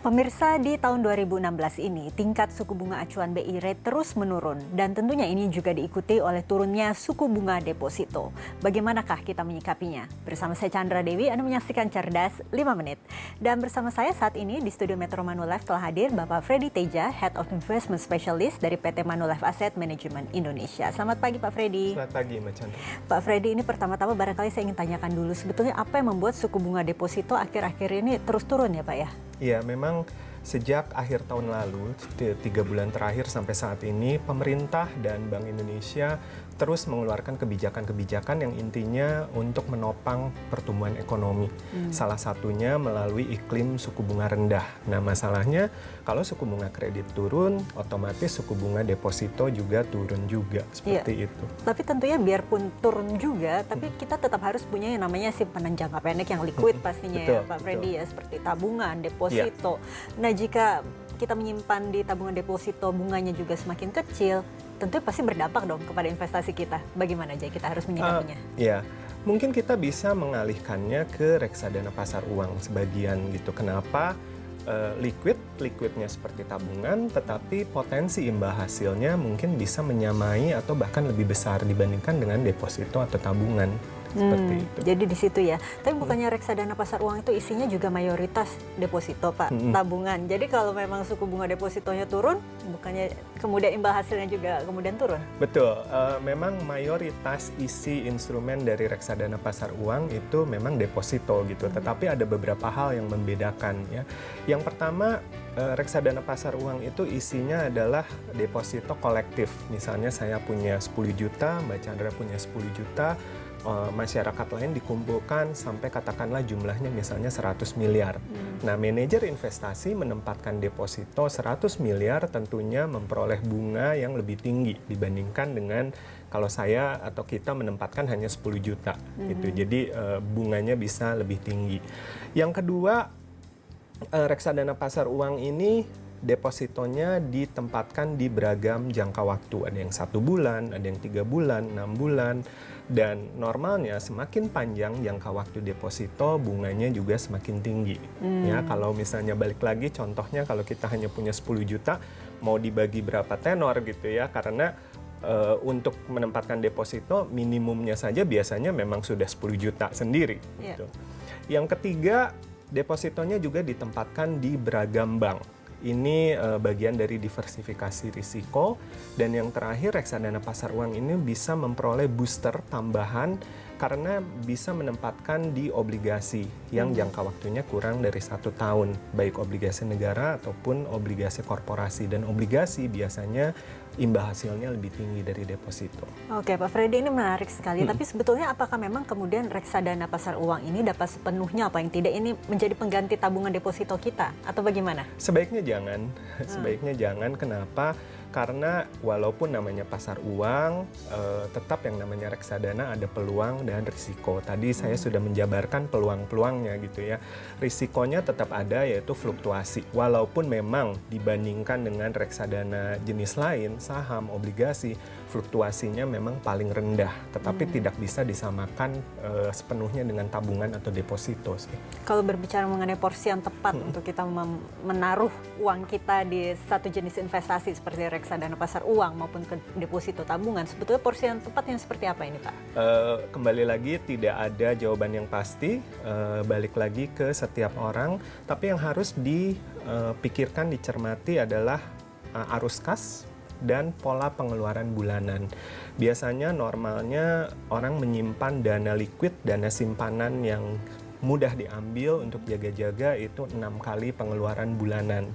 Pemirsa, di tahun 2016 ini tingkat suku bunga acuan BI rate terus menurun dan tentunya ini juga diikuti oleh turunnya suku bunga deposito. Bagaimanakah kita menyikapinya? Bersama saya Chandra Dewi, Anda menyaksikan Cerdas 5 Menit. Dan bersama saya saat ini di studio Metro Manulife telah hadir Bapak Freddy Teja, Head of Investment Specialist dari PT Manulife Asset Management Indonesia. Selamat pagi Pak Freddy. Selamat pagi Mbak Chandra. Pak Freddy, ini pertama-tama barangkali saya ingin tanyakan dulu, sebetulnya apa yang membuat suku bunga deposito akhir-akhir ini terus turun ya Pak ya? Iya, memang sejak akhir tahun lalu, 3 bulan terakhir sampai saat ini, pemerintah dan Bank Indonesia terus mengeluarkan kebijakan-kebijakan yang intinya untuk menopang pertumbuhan ekonomi. Salah satunya melalui iklim suku bunga rendah. Nah, masalahnya kalau suku bunga kredit turun, otomatis suku bunga deposito juga turun juga, seperti itu. Tapi tentunya biarpun turun juga, tapi kita tetap harus punya yang namanya simpanan jangka pendek yang liquid pastinya Betul, ya Pak Freddy ya, seperti tabungan, deposito. Ya. Nah, jika kita menyimpan di tabungan deposito bunganya juga semakin kecil, tentu pasti berdampak dong kepada investasi kita. Bagaimana aja kita harus menyikapinya? Ya, mungkin kita bisa mengalihkannya ke reksadana pasar uang sebagian gitu. Kenapa? Liquidnya seperti tabungan, tetapi potensi imbal hasilnya mungkin bisa menyamai atau bahkan lebih besar dibandingkan dengan deposito atau tabungan. Seperti itu. Jadi di situ ya. Tapi bukannya reksadana pasar uang itu isinya juga mayoritas deposito Pak, tabungan. Jadi kalau memang suku bunga depositonya turun, bukannya kemudian imbal hasilnya juga kemudian turun? Betul, memang mayoritas isi instrumen dari reksadana pasar uang itu memang deposito gitu. Tetapi ada beberapa hal yang membedakan ya. Yang pertama, reksadana pasar uang itu isinya adalah deposito kolektif. Misalnya saya punya 10 juta, Mbak Chandra punya 10 juta, masyarakat lain dikumpulkan sampai katakanlah jumlahnya misalnya 100 miliar. Nah, manajer investasi menempatkan deposito 100 miliar tentunya memperoleh bunga yang lebih tinggi dibandingkan dengan kalau saya atau kita menempatkan hanya 10 juta gitu. Jadi bunganya bisa lebih tinggi. Yang kedua, reksadana pasar uang ini depositonya ditempatkan di beragam jangka waktu. Ada yang 1 bulan, ada yang 3 bulan, 6 bulan. Dan normalnya semakin panjang jangka waktu deposito, bunganya juga semakin tinggi. Ya, kalau misalnya balik lagi, contohnya kalau kita hanya punya 10 juta, mau dibagi berapa tenor gitu ya, karena untuk menempatkan deposito minimumnya saja biasanya memang sudah 10 juta sendiri. Gitu. Yang ketiga, depositonya juga ditempatkan di beragam bank. Ini bagian dari diversifikasi risiko. Dan yang terakhir, reksadana pasar uang ini bisa memperoleh booster tambahan karena bisa menempatkan di obligasi yang jangka waktunya kurang dari 1 tahun, baik obligasi negara ataupun obligasi korporasi. Dan obligasi biasanya imbal hasilnya lebih tinggi dari deposito. Oke Pak Freddy, ini menarik sekali. Tapi sebetulnya apakah memang kemudian reksadana pasar uang ini dapat sepenuhnya apa yang tidak ini menjadi pengganti tabungan deposito kita? Atau bagaimana? Sebaiknya jangan. Sebaiknya jangan. Kenapa? Karena walaupun namanya pasar uang, tetap yang namanya reksadana ada peluang dan risiko. Tadi saya sudah menjabarkan peluang-peluangnya gitu ya. Risikonya tetap ada, yaitu fluktuasi. Walaupun memang dibandingkan dengan reksadana jenis lain, saham, obligasi, fluktuasinya memang paling rendah. Tetapi tidak bisa disamakan sepenuhnya dengan tabungan atau deposito sih. Kalau berbicara mengenai porsi yang tepat untuk kita menaruh uang kita di satu jenis investasi seperti reksadana pasar uang maupun ke deposito tabungan, sebetulnya porsi yang tepat yang seperti apa ini Pak? Kembali lagi tidak ada jawaban yang pasti, balik lagi ke setiap orang, tapi yang harus dipikirkan, dicermati adalah arus kas dan pola pengeluaran bulanan. Biasanya normalnya orang menyimpan dana liquid, dana simpanan yang mudah diambil untuk jaga-jaga itu 6 kali pengeluaran bulanan.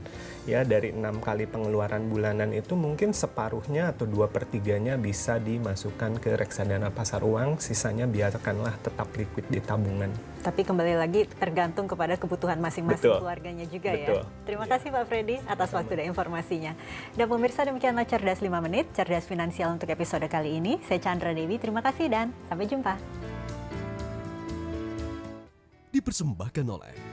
Ya, dari 6 kali pengeluaran bulanan itu mungkin separuhnya atau 2/3-nya bisa dimasukkan ke reksadana pasar uang, sisanya biarkanlah tetap liquid di tabungan. Tapi kembali lagi tergantung kepada kebutuhan masing-masing keluarganya juga ya. Terima kasih Pak Freddy atas waktu dan informasinya. Dan pemirsa, demikianlah Cerdas 5 Menit, Cerdas Finansial untuk episode kali ini. Saya Chandra Dewi, terima kasih dan sampai jumpa. Dipersembahkan oleh